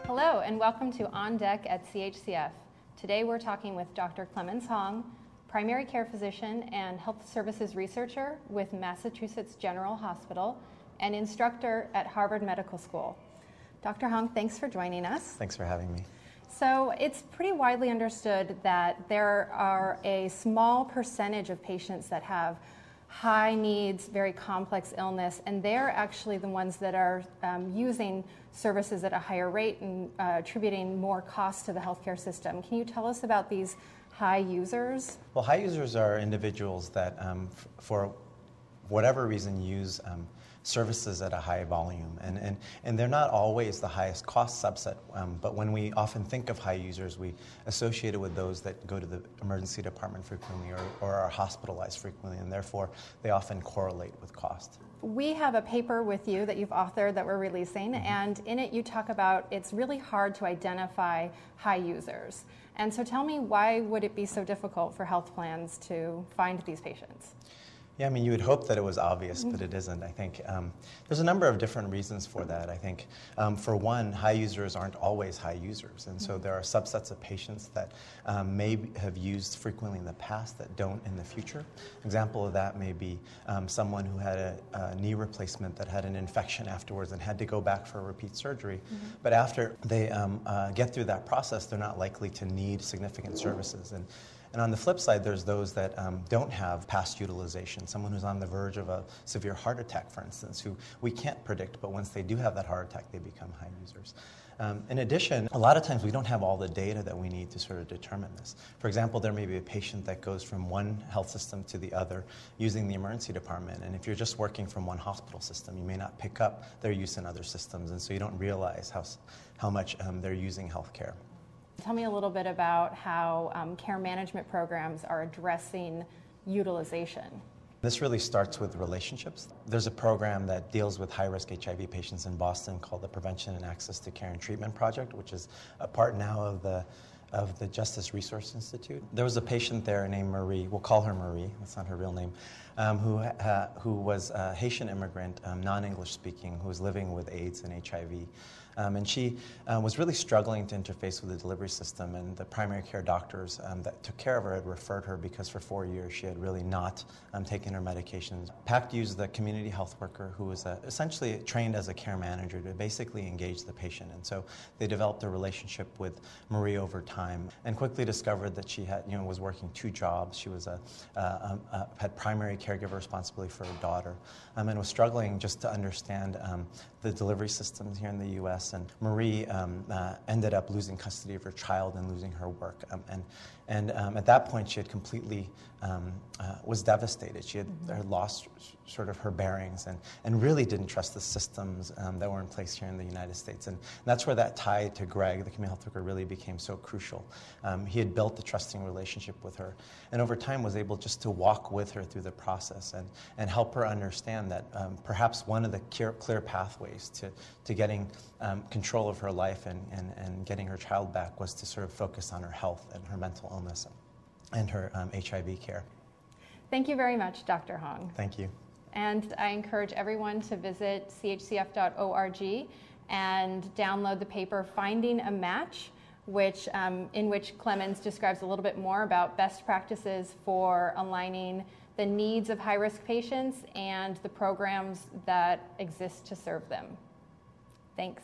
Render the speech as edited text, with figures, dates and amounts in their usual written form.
Hello and welcome to On Deck at CHCF. Today we're talking with Dr. Clemens Hong, primary care physician and health services researcher with Massachusetts General Hospital and instructor at Harvard Medical School. Dr. Hong, thanks for joining us. Thanks for having me. So it's pretty widely understood that there are a small percentage of patients that have high needs, very complex illness, and they're actually the ones that are using services at a higher rate and attributing more cost to the healthcare system. Can you tell us about these high users? Well, high users are individuals that, for whatever reason, use services at a high volume. And they're not always the highest cost subset, but when we often think of high users, we associate it with those that go to the emergency department frequently or are hospitalized frequently, and therefore they often correlate with cost. We have a paper with you that you've authored that we're releasing, and in it you talk about it's really hard to identify high users. And so tell me, why would it be so difficult for health plans to find these patients? Yeah, I mean, you would hope that it was obvious, but it isn't. I think there's a number of different reasons for that. I think, for one, high users aren't always high users, and so there are subsets of patients that may have used frequently in the past that don't in the future. An example of that may be someone who had a knee replacement that had an infection afterwards and had to go back for a repeat surgery, but after they get through that process, they're not likely to need significant services. And on the flip side, there's those that don't have past utilization, someone who's on the verge of a severe heart attack, for instance, who we can't predict, but once they do have that heart attack, they become high users. In addition, a lot of times we don't have all the data that we need to sort of determine this. For example, there may be a patient that goes from one health system to the other using the emergency department, and if you're just working from one hospital system, you may not pick up their use in other systems, and so you don't realize how much they're using healthcare. Tell me a little bit about how care management programs are addressing utilization. This really starts with relationships. There's a program that deals with high-risk HIV patients in Boston called the Prevention and Access to Care and Treatment Project, which is a part now of the Justice Resource Institute. There was a patient there named Marie, we'll call her Marie, that's not her real name, who was a Haitian immigrant, non-English speaking, who was living with AIDS and HIV. And she was really struggling to interface with the delivery system, and the primary care doctors that took care of her had referred her because for 4 years she had really not taken her medications. PACT used the community health worker who was essentially trained as a care manager to basically engage the patient, and so they developed a relationship with Marie over time and quickly discovered that she had, was working 2 jobs. She was had primary caregiver responsibility for her daughter, and was struggling just to understand the delivery systems here in the U.S. And Marie ended up losing custody of her child and losing her work. And at that point, she had completely was devastated. She had lost sort of her bearings and really didn't trust the systems that were in place here in the United States. And that's where that tie to Greg, the community health worker, really became so crucial. He had built a trusting relationship with her, and over time was able just to walk with her through the process and help her understand that perhaps one of the clear pathways to getting control of her life and getting her child back was to sort of focus on her health and her mental illness and her HIV care. Thank you very much, Dr. Hong. Thank you. And I encourage everyone to visit chcf.org and download the paper Finding a Match, in which Clemens describes a little bit more about best practices for aligning the needs of high-risk patients and the programs that exist to serve them. Thanks.